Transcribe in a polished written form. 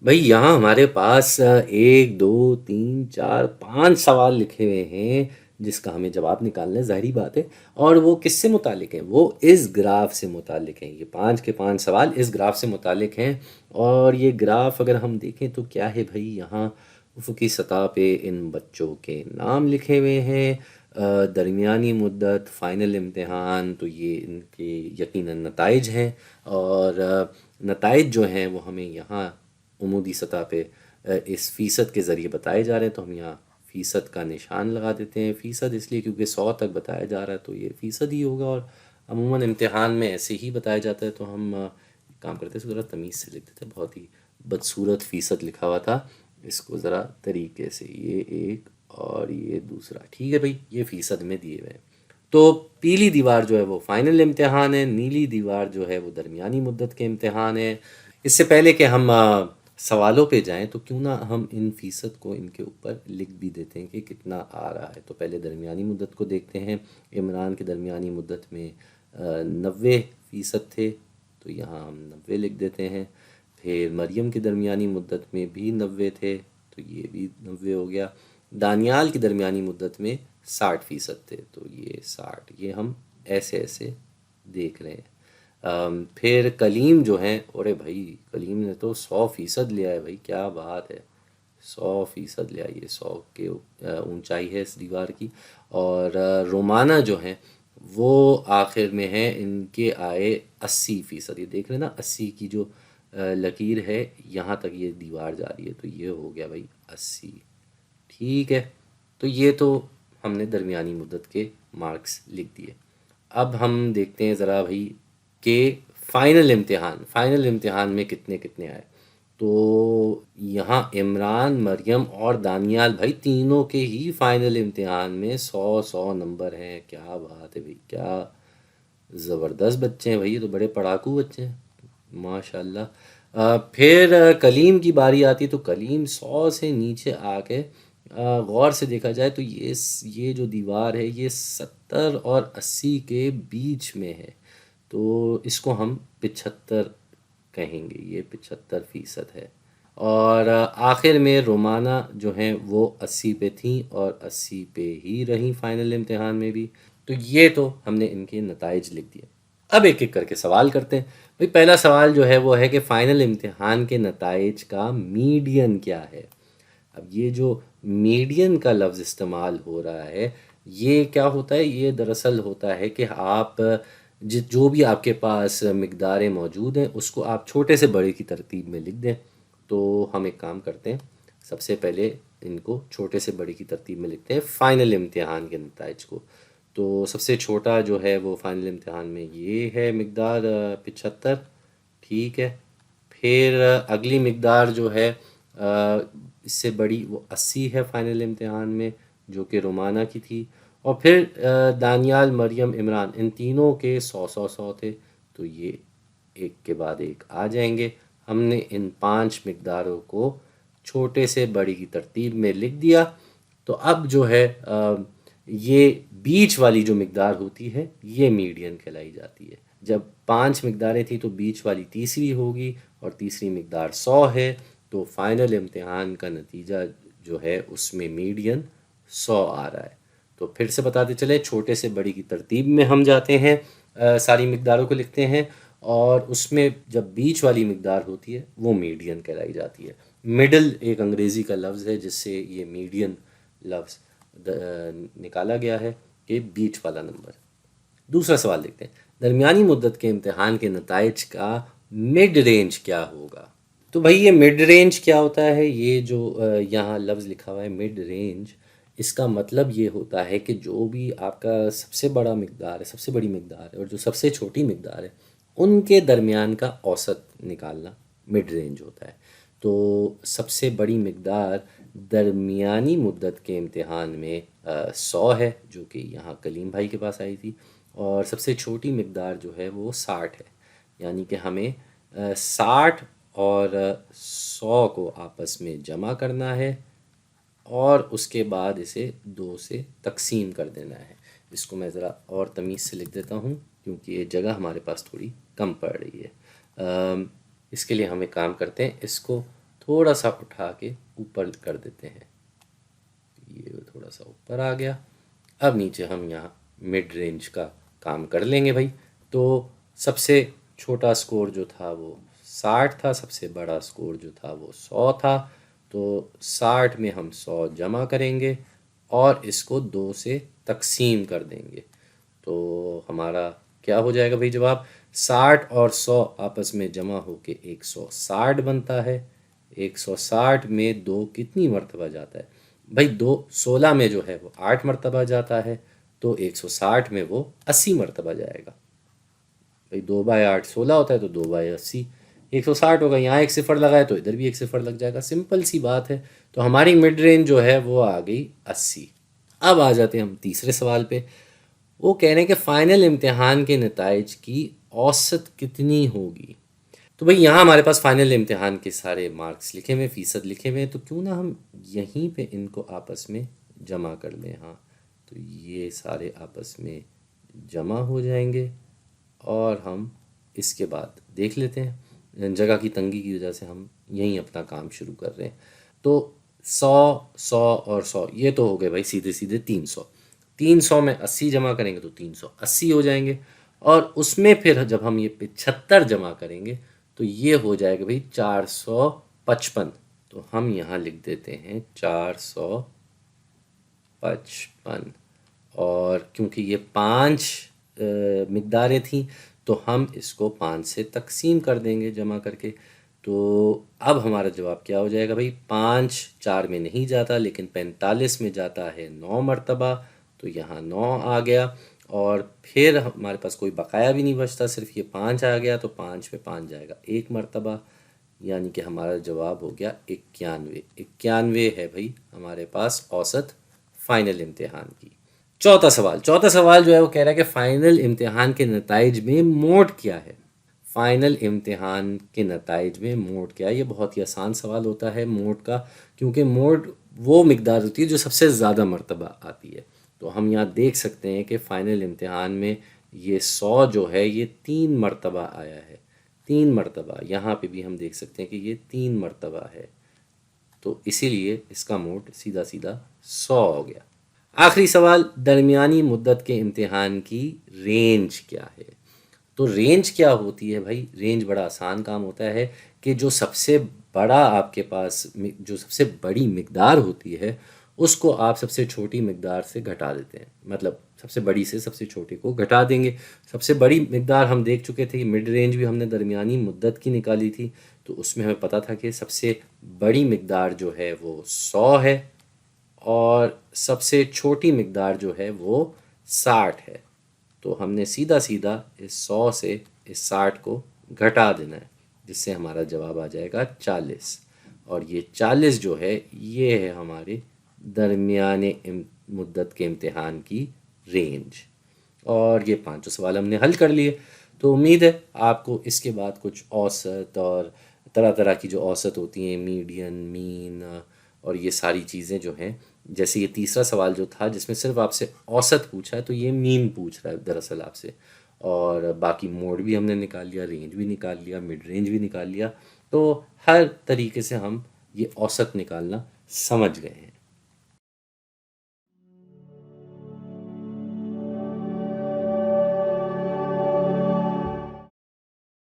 بھائی یہاں ہمارے پاس 1 2 3 4 5 سوال لکھے ہوئے ہیں جس کا ہمیں جواب نکالنا ہے، ظاہری بات ہے۔ اور وہ کس سے متعلق ہیں؟ وہ اس گراف سے متعلق ہیں۔ یہ 5 کے 5 سوال اس گراف سے متعلق ہیں۔ اور یہ گراف اگر ہم دیکھیں تو کیا ہے بھائی، یہاں افقی سطح پہ ان بچوں کے نام لکھے ہوئے ہیں، درمیانی مدت، فائنل امتحان، تو یہ ان کے یقیناً نتائج ہیں۔ اور نتائج جو ہیں وہ ہمیں یہاں عمودی سطح پہ اس فیصد کے ذریعے بتائے جا رہے ہیں، تو ہم یہاں فیصد کا نشان لگا دیتے ہیں۔ فیصد اس لیے کیونکہ 100 تک بتایا جا رہا ہے تو یہ فیصد ہی ہوگا، اور عموماً امتحان میں ایسے ہی بتایا جاتا ہے، تو ہم کام کرتے ہیں اس کو ذرا تمیز سے لکھ دیتے ہیں۔ بہت ہی بدصورت فیصد لکھا ہوا تھا، اس کو ذرا طریقے سے، یہ ایک اور یہ دوسرا، ٹھیک ہے بھائی، یہ فیصد میں دیے ہوئے ہیں۔ تو پیلی دیوار جو ہے وہ فائنل امتحان ہے، نیلی دیوار جو ہے وہ درمیانی مدت کے امتحان ہے۔ اس سے پہلے کہ ہم سوالوں پہ جائیں تو کیوں نہ ہم ان فیصد کو ان کے اوپر لکھ بھی دیتے ہیں کہ کتنا آ رہا ہے۔ تو پہلے درمیانی مدت کو دیکھتے ہیں۔ عمران کی درمیانی مدت میں 90% تھے، تو یہاں ہم 90 لکھ دیتے ہیں۔ پھر مریم کی درمیانی مدت میں بھی 90 تھے، تو یہ بھی 90 ہو گیا۔ دانیال کی درمیانی مدت میں 60% تھے، تو یہ 60، یہ ہم ایسے ایسے دیکھ رہے ہیں۔ پھر کلیم جو ہیں، ارے بھائی کلیم نے تو 100% لیا ہے بھائی، کیا بات ہے، 100% لیا، یہ 100 کے اونچائی ہے اس دیوار کی۔ اور رومانہ جو ہیں وہ آخر میں ہیں، ان کے آئے 80%۔ یہ دیکھ رہے ہیں نا، 80 کی جو لکیر ہے یہاں تک یہ دیوار جا رہی ہے، تو یہ ہو گیا بھائی 80، ٹھیک ہے۔ تو یہ تو ہم نے درمیانی مدت کے مارکس لکھ دیے۔ اب ہم دیکھتے ہیں ذرا بھائی کہ فائنل امتحان میں کتنے کتنے آئے۔ تو یہاں عمران، مریم اور دانیال بھائی تینوں کے ہی فائنل امتحان میں 100 نمبر ہیں۔ کیا بات ہے بھائی، کیا زبردست بچے ہیں بھائی، یہ تو بڑے پڑھاکو بچے ہیں ماشاء اللہ۔ پھر کلیم کی باری آتی تو کلیم 100 سے نیچے آ کے غور سے دیکھا جائے تو یہ جو دیوار ہے یہ 70 اور 80 کے بیچ میں ہے، تو اس کو ہم 75 کہیں گے، یہ 75% ہے۔ اور آخر میں رومانہ جو ہیں وہ 80 پہ تھیں اور 80 پہ ہی رہیں فائنل امتحان میں بھی۔ تو یہ تو ہم نے ان کے نتائج لکھ دیے۔ اب ایک ایک کر کے سوال کرتے ہیں بھئی۔ پہلا سوال جو ہے وہ ہے کہ فائنل امتحان کے نتائج کا میڈین کیا ہے؟ اب یہ جو میڈین کا لفظ استعمال ہو رہا ہے، یہ کیا ہوتا ہے؟ یہ دراصل ہوتا ہے کہ آپ جو بھی آپ کے پاس مقداریں موجود ہیں اس کو آپ چھوٹے سے بڑے کی ترتیب میں لکھ دیں۔ تو ہم ایک کام کرتے ہیں، سب سے پہلے ان کو چھوٹے سے بڑے کی ترتیب میں لکھتے ہیں فائنل امتحان کے نتائج کو۔ تو سب سے چھوٹا جو ہے وہ فائنل امتحان میں یہ ہے مقدار 75، ٹھیک ہے۔ پھر اگلی مقدار جو ہے اس سے بڑی، وہ 80 ہے فائنل امتحان میں، جو کہ رومانہ کی تھی۔ اور پھر دانیال، مریم، عمران، ان تینوں کے 100 تھے، تو یہ ایک کے بعد ایک آ جائیں گے۔ ہم نے ان 5 مقداروں کو چھوٹے سے بڑی کی ترتیب میں لکھ دیا۔ تو اب جو ہے یہ بیچ والی جو مقدار ہوتی ہے یہ میڈین کہلائی جاتی ہے۔ جب 5 مقداریں تھیں تو بیچ والی تیسری ہوگی، اور تیسری مقدار 100 ہے، تو فائنل امتحان کا نتیجہ جو ہے اس میں میڈین 100 آ رہا ہے۔ تو پھر سے بتاتے چلے، چھوٹے سے بڑی کی ترتیب میں ہم جاتے ہیں، ساری مقداروں کو لکھتے ہیں، اور اس میں جب بیچ والی مقدار ہوتی ہے وہ میڈین کہلائی جاتی ہے۔ مڈل ایک انگریزی کا لفظ ہے جس سے یہ میڈین لفظ نکالا گیا ہے کہ بیچ والا نمبر۔ دوسرا سوال دیکھتے ہیں، درمیانی مدت کے امتحان کے نتائج کا مڈ رینج کیا ہوگا؟ تو بھائی یہ مڈ رینج کیا ہوتا ہے؟ یہ جو یہاں لفظ لکھا ہوا ہے مڈ رینج، اس کا مطلب یہ ہوتا ہے کہ جو بھی آپ کا سب سے بڑا مقدار ہے، سب سے بڑی مقدار ہے، اور جو سب سے چھوٹی مقدار ہے، ان کے درمیان کا اوسط نکالنا مڈ رینج ہوتا ہے۔ تو سب سے بڑی مقدار درمیانی مدت کے امتحان میں 100 ہے، جو کہ یہاں کلیم بھائی کے پاس آئی تھی، اور سب سے چھوٹی مقدار جو ہے وہ 60 ہے۔ یعنی کہ ہمیں 60 اور 100 کو آپس میں جمع کرنا ہے، اور اس کے بعد اسے 2 سے تقسیم کر دینا ہے۔ اس کو میں ذرا اور تمیز سے لکھ دیتا ہوں کیونکہ یہ جگہ ہمارے پاس تھوڑی کم پڑ رہی ہے۔ اس کے لیے ہم ایک کام کرتے ہیں، اس کو تھوڑا سا اٹھا کے اوپر کر دیتے ہیں، یہ تھوڑا سا اوپر آ گیا۔ اب نیچے ہم یہاں مڈ رینج کا کام کر لیں گے بھائی۔ تو سب سے چھوٹا سکور جو تھا وہ 60 تھا، سب سے بڑا سکور جو تھا وہ 100 تھا۔ تو 60 میں ہم 100 جمع کریں گے اور اس کو 2 سے تقسیم کر دیں گے، تو ہمارا کیا ہو جائے گا بھائی جواب؟ 60 اور 100 آپس میں جمع ہو کے 160 بنتا ہے۔ 160 میں 2 کتنی مرتبہ جاتا ہے بھائی؟ 2 16 میں جو ہے وہ 8 مرتبہ جاتا ہے، تو 160 میں وہ 80 مرتبہ جائے گا بھائی۔ 2/8 16 ہوتا ہے، تو 2/80 160 ہوگا۔ یہاں ایک صفر لگا ہے تو ادھر بھی ایک صفر لگ جائے گا، سمپل سی بات ہے۔ تو ہماری مڈ رینج جو ہے وہ آ گئی 80۔ اب آ جاتے ہیں ہم تیسرے سوال پہ۔ وہ کہہ رہے ہیں کہ فائنل امتحان کے نتائج کی اوسط کتنی ہوگی؟ تو بھئی یہاں ہمارے پاس فائنل امتحان کے سارے مارکس لکھے ہوئے، فیصد لکھے ہوئے ہیں، تو کیوں نہ ہم یہیں پہ ان کو آپس میں جمع کر لیں۔ ہاں، تو یہ سارے آپس میں جمع ہو جائیں گے اور ہم اس کے بعد دیکھ لیتے ہیں، جگہ کی تنگی کی وجہ سے ہم یہیں اپنا کام شروع کر رہے ہیں۔ تو 100 100 اور 100 یہ تو ہو گئے بھائی سیدھے سیدھے 300۔ 300 میں 80 جمع کریں گے تو 380 ہو جائیں گے، اور اس میں پھر جب ہم یہ 75 جمع کریں گے تو یہ ہو جائے گا بھائی 455۔ تو ہم یہاں لکھ دیتے ہیں 455، اور کیونکہ یہ 5 مقداریں تھیں تو ہم اس کو 5 سے تقسیم کر دیں گے جمع کر کے۔ تو اب ہمارا جواب کیا ہو جائے گا بھائی؟ 5 4 میں نہیں جاتا لیکن 45 میں جاتا ہے 9 مرتبہ، تو یہاں 9 آ گیا، اور پھر ہمارے پاس کوئی بقایا بھی نہیں بچتا، صرف یہ 5 آ گیا، تو 5 میں 5 جائے گا 1 مرتبہ، یعنی کہ ہمارا جواب ہو گیا 91۔ 91 ہے بھائی ہمارے پاس اوسط فائنل امتحان کی۔ چوتھا سوال جو ہے وہ کہہ رہا ہے کہ فائنل امتحان کے نتائج میں موڈ کیا ہے؟ فائنل امتحان کے نتائج میں موڈ کیا ہے؟ یہ بہت ہی آسان سوال ہوتا ہے موڈ کا، کیونکہ موڈ وہ مقدار ہوتی ہے جو سب سے زیادہ مرتبہ آتی ہے۔ تو ہم یہاں دیکھ سکتے ہیں کہ فائنل امتحان میں یہ 100 جو ہے یہ 3 مرتبہ آیا ہے، 3 مرتبہ۔ یہاں پہ بھی ہم دیکھ سکتے ہیں کہ یہ 3 مرتبہ ہے، تو اسی لیے اس کا موڈ سیدھا سیدھا 100 ہو گیا۔ آخری سوال، درمیانی مدت کے امتحان کی رینج کیا ہے؟ تو رینج کیا ہوتی ہے بھائی؟ رینج بڑا آسان کام ہوتا ہے کہ جو سب سے بڑا آپ کے پاس جو سب سے بڑی مقدار ہوتی ہے اس کو آپ سب سے چھوٹی مقدار سے گھٹا دیتے ہیں، مطلب سب سے بڑی سے سب سے چھوٹے کو گھٹا دیں گے۔ سب سے بڑی مقدار ہم دیکھ چکے تھے کہ مڈ رینج بھی ہم نے درمیانی مدت کی نکالی تھی، تو اس میں ہمیں پتہ تھا کہ سب سے بڑی مقدار جو ہے وہ 100 ہے، اور سب سے چھوٹی مقدار جو ہے وہ 60 ہے۔ تو ہم نے سیدھا سیدھا اس 100 سے اس 60 کو گھٹا دینا ہے، جس سے ہمارا جواب آ جائے گا 40، اور یہ 40 جو ہے یہ ہے ہمارے درمیانے مدت کے امتحان کی رینج۔ اور یہ 5 سوال ہم نے حل کر لیے۔ تو امید ہے آپ کو اس کے بعد کچھ اوسط اور طرح طرح کی جو اوسط ہوتی ہیں، میڈین، مین، اور یہ ساری چیزیں جو ہیں، جیسے یہ تیسرا سوال جو تھا جس میں صرف آپ سے اوسط پوچھا ہے، تو یہ مین پوچھ رہا ہے دراصل آپ سے، اور باقی موڈ بھی ہم نے نکال لیا، رینج بھی نکال لیا، مڈ رینج بھی نکال لیا، تو ہر طریقے سے ہم یہ اوسط نکالنا سمجھ گئے ہیں۔